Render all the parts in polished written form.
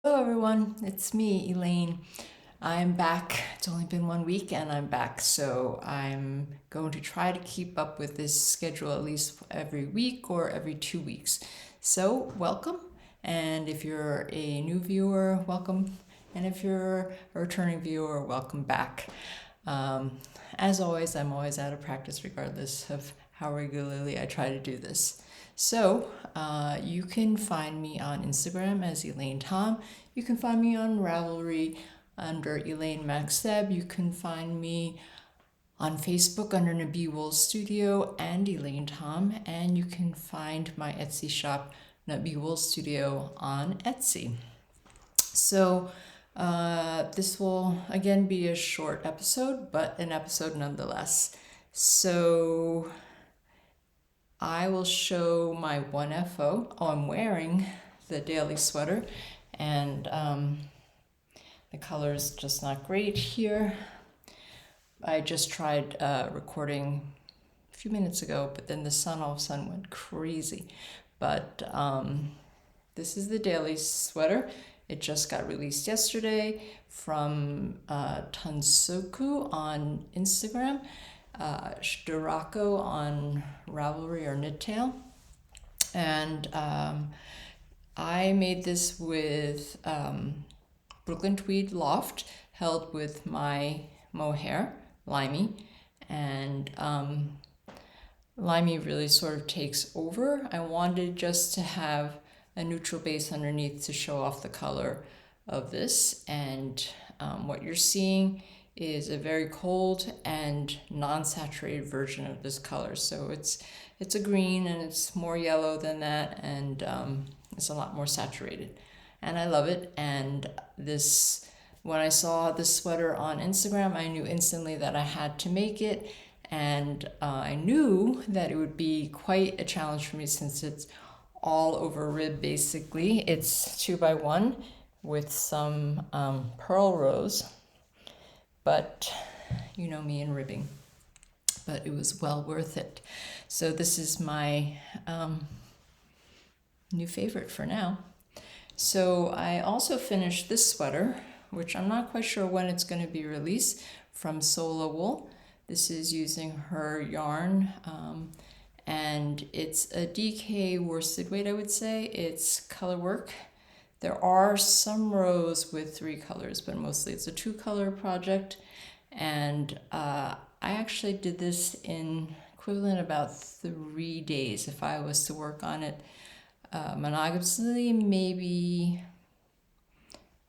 Hello everyone, it's me, Elaine. I'm back. It's only been 1 week and I'm back, so I'm going to try to keep up with this schedule at least every week or every 2 weeks. So, welcome, and if you're a new viewer, welcome, and if you're a returning viewer, welcome back. As always, I'm always out of practice regardless of how regularly I try to do this. So, you can find me on Instagram as Elaine Tom. You can find me on Ravelry under Elaine Maxeb. You can find me on Facebook under Nabi Wool Studio and Elaine Tom. And you can find my Etsy shop, Nabi Wool Studio, on Etsy. So, this will again be a short episode, but an episode nonetheless. So, I will show my 1FO. Oh, I'm wearing the daily sweater, and the color is just not great here. I just tried recording a few minutes ago, but then the sun all of a sudden went crazy. But this is the daily sweater. It just got released yesterday from Tansoku on Instagram. Dorako on Ravelry or Knittail. And I made this with Brooklyn Tweed Loft, held with my mohair, Limey. And Limey really sort of takes over. I wanted just to have a neutral base underneath to show off the color of this. And what you're seeing is a very cold and non-saturated version of this color. So it's a green and it's more yellow than that, and it's a lot more saturated. And I love it. And this, when I saw this sweater on Instagram, I knew instantly that I had to make it. And I knew that it would be quite a challenge for me since it's all over rib basically. It's 2x1 with some pearl rose. But you know me and ribbing. But it was well worth it. So this is my new favorite for now. So I also finished this sweater, which I'm not quite sure when it's going to be released, from Sola Wool. This is using her yarn, and it's a DK worsted weight, I would say. It's color work. There are some rows with 3 colors, but mostly it's a 2-color project. And I actually did this in equivalent about 3 days. If I was to work on it monogamously, maybe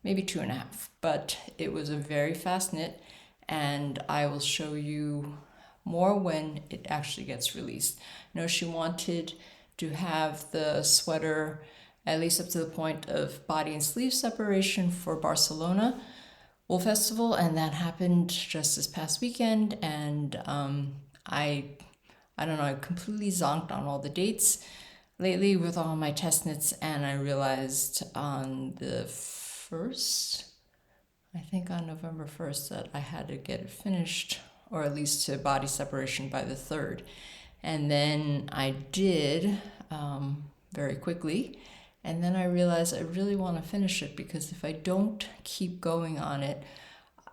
2.5. But it was a very fast knit, and I will show you more when it actually gets released. I know she wanted to have the sweater at least up to the point of body and sleeve separation for Barcelona Wool Festival, and that happened just this past weekend. And I don't know, I completely zonked on all the dates lately with all my test knits, and I realized on the 1st, I think on November 1st, that I had to get it finished, or at least to body separation by the 3rd. And then I did very quickly. And then I realized I really want to finish it, because if I don't keep going on it,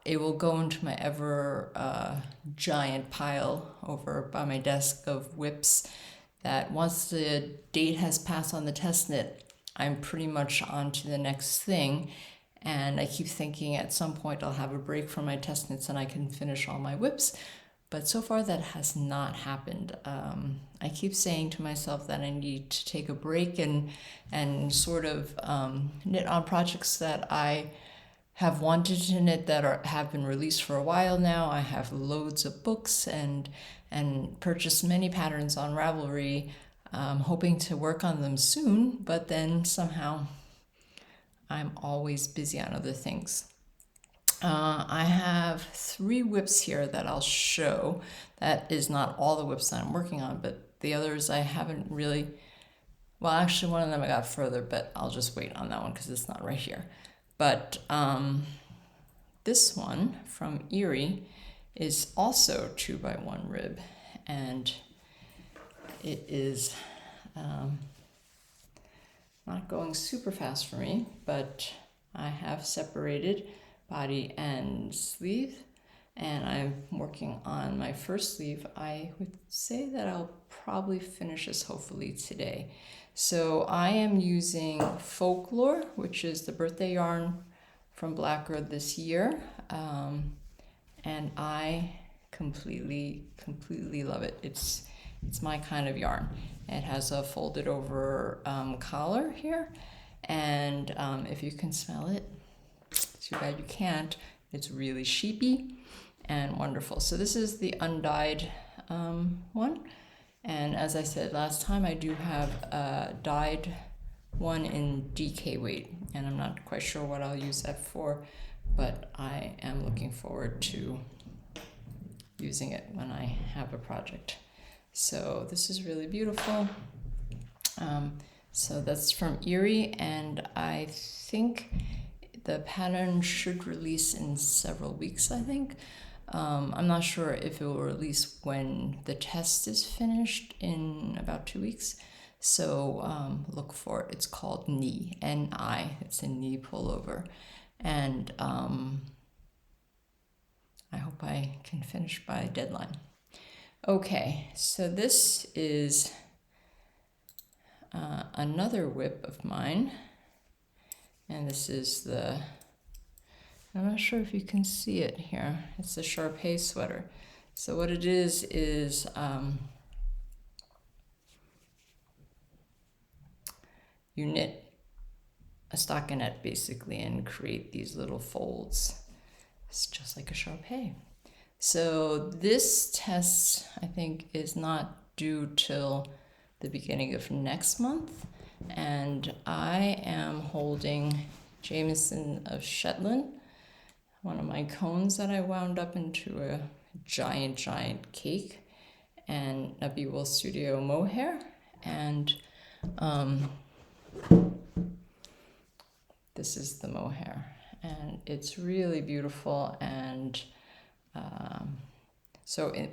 it will go into my ever giant pile over by my desk of WIPs that once the date has passed on the test knit, I'm pretty much on to the next thing. And I keep thinking at some point I'll have a break from my test knits and I can finish all my WIPs. But so far that has not happened. I keep saying to myself that I need to take a break and sort of knit on projects that I have wanted to knit that have been released for a while now. I have loads of books and purchased many patterns on Ravelry, hoping to work on them soon, but then somehow I'm always busy on other things. I have 3 WIPs here that I'll show. That is not all the WIPs that I'm working on, but the others I haven't really... Well, actually, one of them I got further, but I'll just wait on that one because it's not right here. But this one from Erie is also 2x1 rib, and it is not going super fast for me, but I have separated body and sleeve, and I'm working on my first sleeve. I would say that I'll probably finish this hopefully today. So I am using Folklore, which is the birthday yarn from Blacker this year, and I completely love it. It's my kind of yarn. It has a folded over collar here, and if you can smell it, too bad you can't. It's really sheepy and wonderful. So this is the undyed one, and as I said last time, I do have a dyed one in DK weight, and I'm not quite sure what I'll use that for, but I am looking forward to using it when I have a project. So this is really beautiful. So that's from Erie, and I think the pattern should release in several weeks, I think. I'm not sure if it will release when the test is finished in about 2 weeks. So look for it. It's called Knee, N-I. It's a knee pullover. And I hope I can finish by deadline. Okay, so this is another WIP of mine. And this is I'm not sure if you can see it here. It's the Sharpay sweater. So what it is you knit a stockinette basically and create these little folds. It's just like a Sharpay. So this test, I think, is not due till the beginning of next month. And I am holding Jameson of Shetland, one of my cones that I wound up into a giant cake, and Nabi Wool Studio mohair, and this is the mohair, and it's really beautiful. And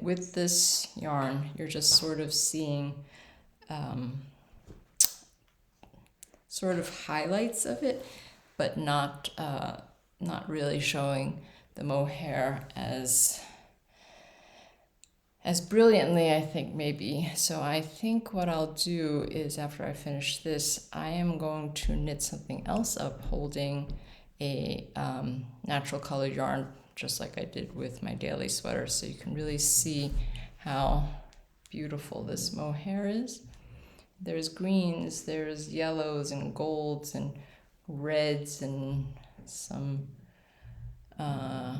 with this yarn, you're just sort of seeing sort of highlights of it, but not really showing the mohair as brilliantly, I think, maybe. So I think what I'll do is, after I finish this, I am going to knit something else up holding a natural colored yarn, just like I did with my daily sweater, so you can really see how beautiful this mohair is. There's greens, there's yellows and golds and reds and some, I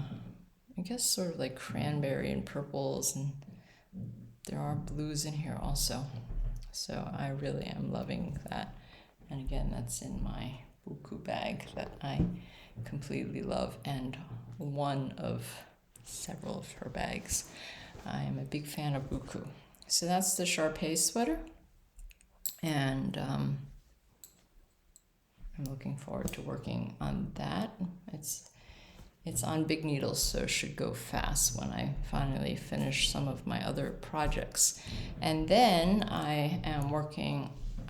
guess, sort of like cranberry and purples, and there are blues in here also. So I really am loving that. And again, that's in my buku bag that I completely love, and one of several of her bags. I am a big fan of buku. So that's the Sharpay sweater, and I'm looking forward to working on that. It's on big needles, so it should go fast when I finally finish some of my other projects. And then I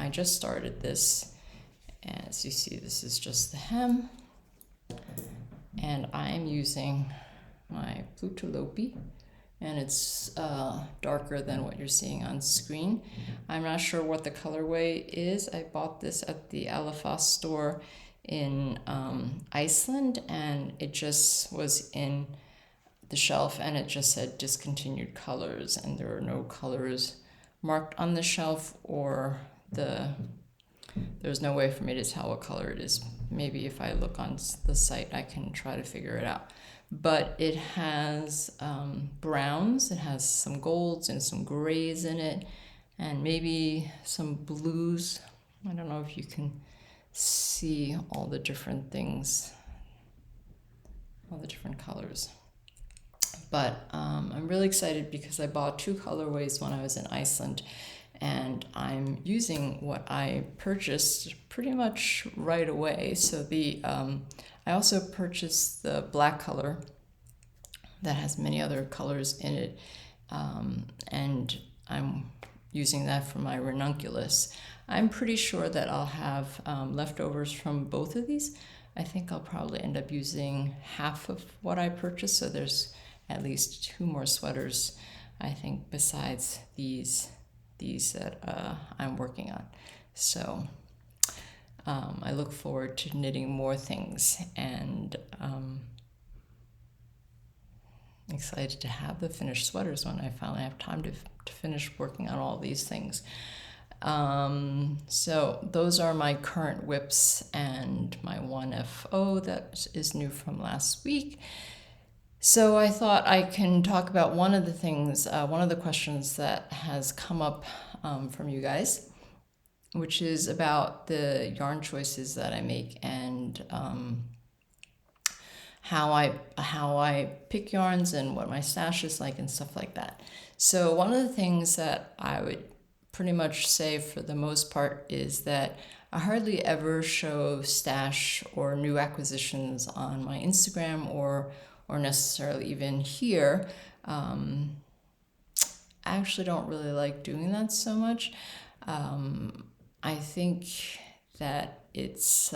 just started this. As you see, this is just the hem. And I'm using my Plutolopi, and it's darker than what you're seeing on screen. I'm not sure what the colorway is. I bought this at the Alafas store in Iceland, and it just was in the shelf, and it just said discontinued colors, and there are no colors marked on the shelf, or there's no way for me to tell what color it is. Maybe if I look on the site, I can try to figure it out. But it has browns, it has some golds and some grays in it, and maybe some blues. I don't know if you can see all the different things, all the different colors. But I'm really excited because I bought 2 colorways when I was in Iceland, and I'm using what I purchased pretty much right away. So I also purchased the black color that has many other colors in it, and I'm using that for my ranunculus. I'm pretty sure that I'll have leftovers from both of these. I think I'll probably end up using half of what I purchased, so there's at least 2 more sweaters, I think, besides these that I'm working on. So I look forward to knitting more things, and excited to have the finished sweaters when I finally have time to finish working on all these things. So those are my current WIPs and my 1FO that is new from last week. So I thought I can talk about one of the things, one of the questions that has come up from you guys, which is about the yarn choices that I make and how I pick yarns and what my stash is like and stuff like that. So one of the things that I would pretty much say for the most part is that I hardly ever show stash or new acquisitions on my Instagram or necessarily even here. I actually don't really like doing that so much. I think that it's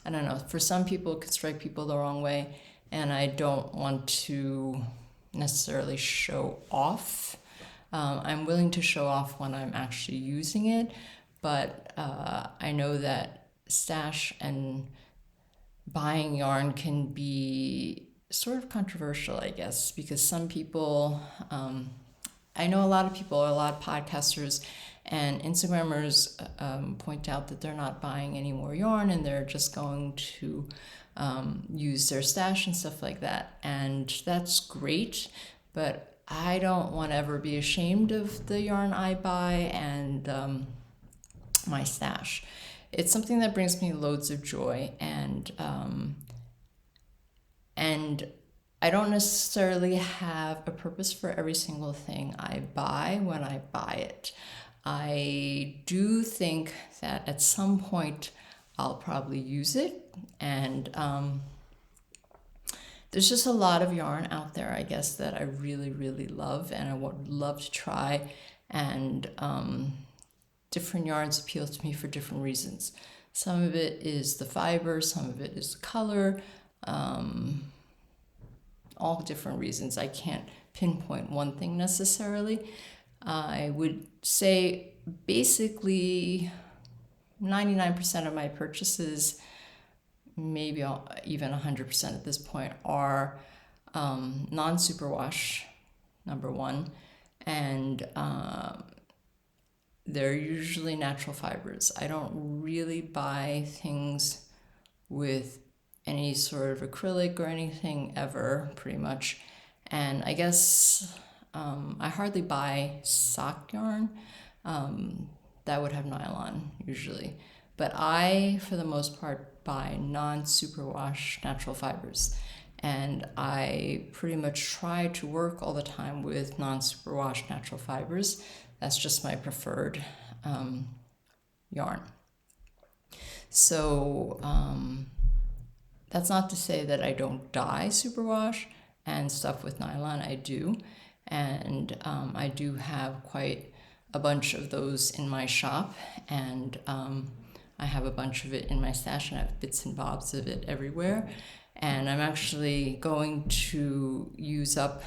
I don't know, for some people it could strike people the wrong way, and I don't want to necessarily show off. I'm willing to show off when I'm actually using it, but I know that stash and buying yarn can be sort of controversial, I guess, because some people, I know a lot of people, a lot of podcasters and Instagrammers point out that they're not buying any more yarn and they're just going to use their stash and stuff like that. And that's great, but I don't want to ever be ashamed of the yarn I buy and my stash. It's something that brings me loads of joy, and I don't necessarily have a purpose for every single thing I buy when I buy it. I do think that at some point I'll probably use it, and there's just a lot of yarn out there, I guess, that I really, really love and I would love to try, and different yarns appeal to me for different reasons. Some of it is the fiber, some of it is the color, all different reasons. I can't pinpoint one thing necessarily. I would say basically 99% of my purchases, maybe even 100% at this point, are non-superwash, number one, and they're usually natural fibers. I don't really buy things with any sort of acrylic or anything ever, pretty much. And I guess I hardly buy sock yarn that would have nylon usually. But I, for the most part, buy non-superwash natural fibers. And I pretty much try to work all the time with non-superwash natural fibers. That's just my preferred yarn. So that's not to say that I don't dye superwash and stuff with nylon. I do. And I do have quite a bunch of those in my shop. And I have a bunch of it in my stash, and I have bits and bobs of it everywhere. And I'm actually going to use up,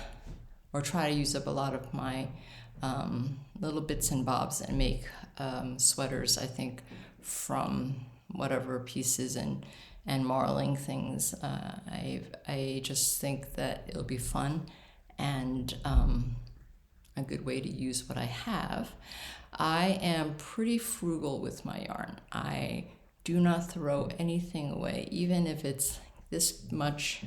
or try to use up, a lot of my little bits and bobs and make sweaters, I think, from whatever pieces and marling things. I just think that it'll be fun and a good way to use what I have. I am pretty frugal with my yarn. I do not throw anything away, even if it's this much.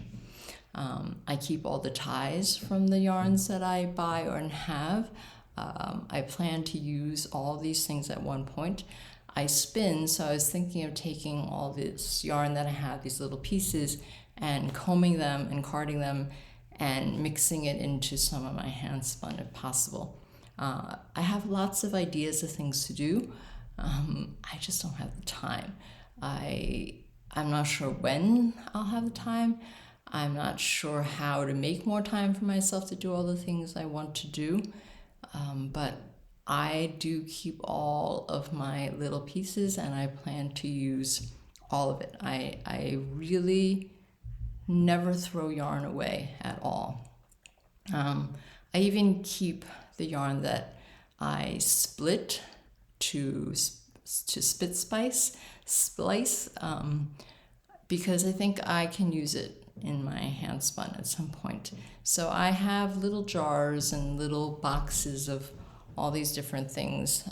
I keep all the ties from the yarns that I buy or have. I plan to use all these things at one point. I spin, so I was thinking of taking all this yarn that I have, these little pieces, and combing them and carding them and mixing it into some of my hand spun if possible. I have lots of ideas of things to do. I just don't have the time. I'm not sure when I'll have the time. I'm not sure how to make more time for myself to do all the things I want to do. But I do keep all of my little pieces, and I plan to use all of it. I really never throw yarn away at all. I even keep the yarn that I split to splice, because I think I can use it in my hand spun at some point. So I have little jars and little boxes of all these different things.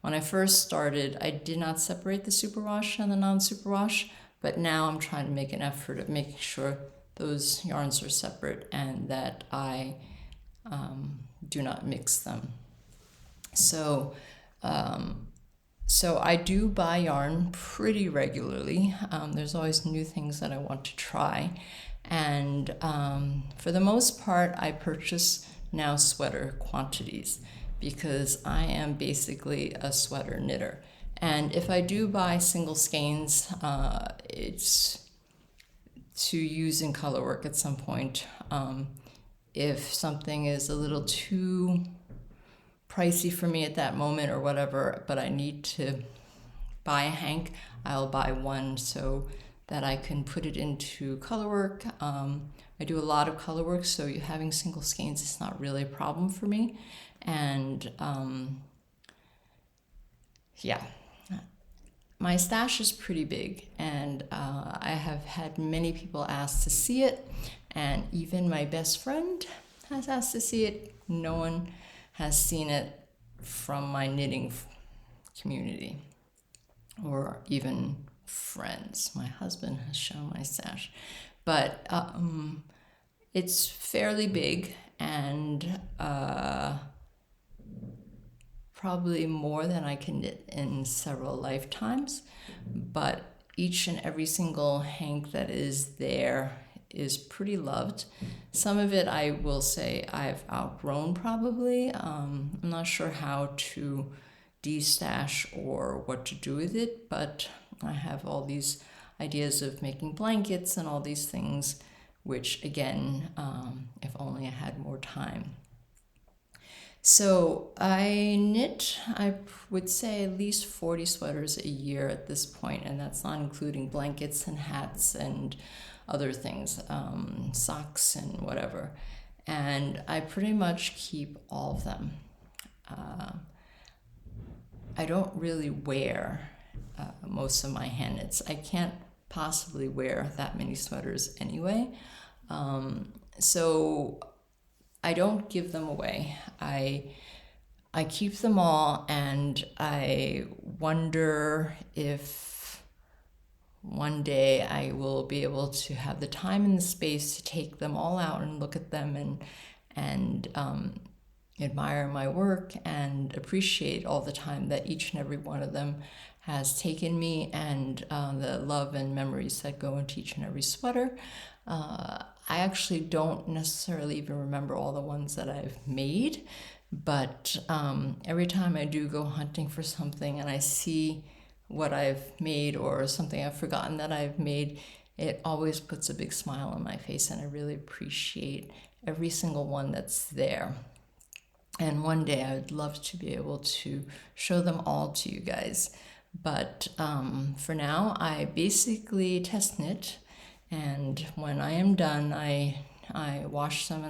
When I first started, I did not separate the superwash and the non-superwash, but now I'm trying to make an effort of making sure those yarns are separate and that I do not mix them. So I do buy yarn pretty regularly. There's always new things that I want to try. And for the most part, I purchase now sweater quantities because I am basically a sweater knitter. And if I do buy single skeins, it's to use in color work at some point. If something is a little too pricey for me at that moment or whatever, but I need to buy a hank, I'll buy one so that I can put it into color work. I do a lot of color work, so having single skeins is not really a problem for me. And yeah, my stash is pretty big, and I have had many people ask to see it, and even my best friend has asked to see it. No one has seen it from my knitting community or even friends. My husband has shown my stash, but it's fairly big, and probably more than I can knit in several lifetimes, but each and every single hank that is there is pretty loved. Some of it, I will say, I've outgrown probably. I'm not sure how to destash or what to do with it, but I have all these ideas of making blankets and all these things, which again, if only I had more time. So I knit, I would say, at least 40 sweaters a year at this point, and that's not including blankets and hats and other things, socks and whatever. And I pretty much keep all of them. I don't really wear most of my hand knits. I can't possibly wear that many sweaters anyway. So I don't give them away. I keep them all, and I wonder if one day I will be able to have the time and the space to take them all out and look at them and admire my work and appreciate all the time that each and every one of them has taken me, and the love and memories that go into each and every sweater. I actually don't necessarily even remember all the ones that I've made, but every time I do go hunting for something and I see what I've made or something I've forgotten that I've made, it always puts a big smile on my face, and I really appreciate every single one that's there. And one day I would love to be able to show them all to you guys. But for now, I basically test knit, and when I am done, I wash them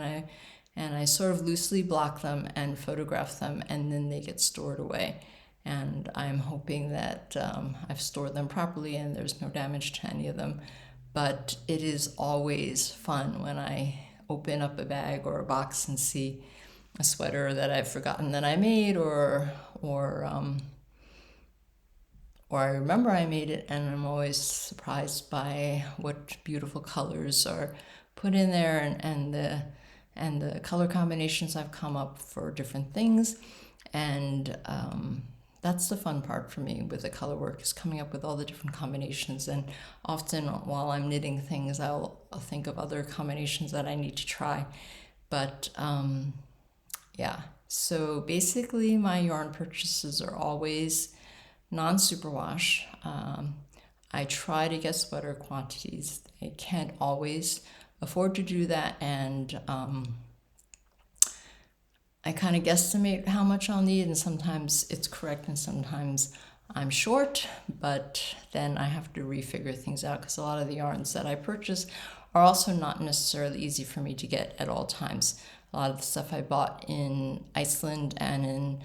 and I sort of loosely block them and photograph them, and then they get stored away. And I'm hoping that I've stored them properly and there's no damage to any of them. But it is always fun when I open up a bag or a box and see a sweater that I've forgotten that I made, or I remember I made it, and I'm always surprised by what beautiful colors are put in there, and the color combinations I've come up for different things. And that's the fun part for me with the color work, is coming up with all the different combinations. And often while I'm knitting things, I'll think of other combinations that I need to try. But yeah, so basically my yarn purchases are always non-superwash. I try to get sweater quantities. I can't always afford to do that, and I kind of guesstimate how much I'll need, and sometimes it's correct and sometimes I'm short, but then I have to refigure things out because a lot of the yarns that I purchase are also not necessarily easy for me to get at all times. A lot of the stuff I bought in Iceland and in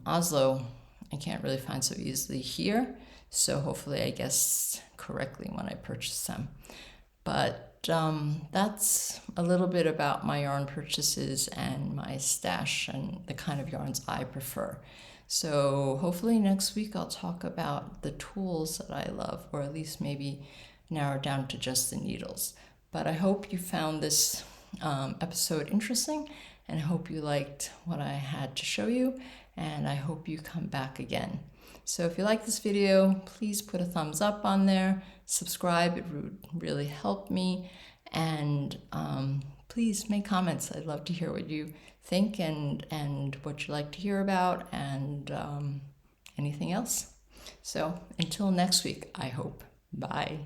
Oslo, I can't really find so easily here. So hopefully I guessed correctly when I purchased them. But that's a little bit about my yarn purchases and my stash and the kind of yarns I prefer. So hopefully next week I'll talk about the tools that I love, or at least maybe narrow down to just the needles. But I hope you found this episode interesting, and I hope you liked what I had to show you, and I hope you come back again. So if you like this video, please put a thumbs up on there, subscribe, it would really help me, and please make comments. I'd love to hear what you think and what you like to hear about, and anything else. So until next week, I hope. Bye.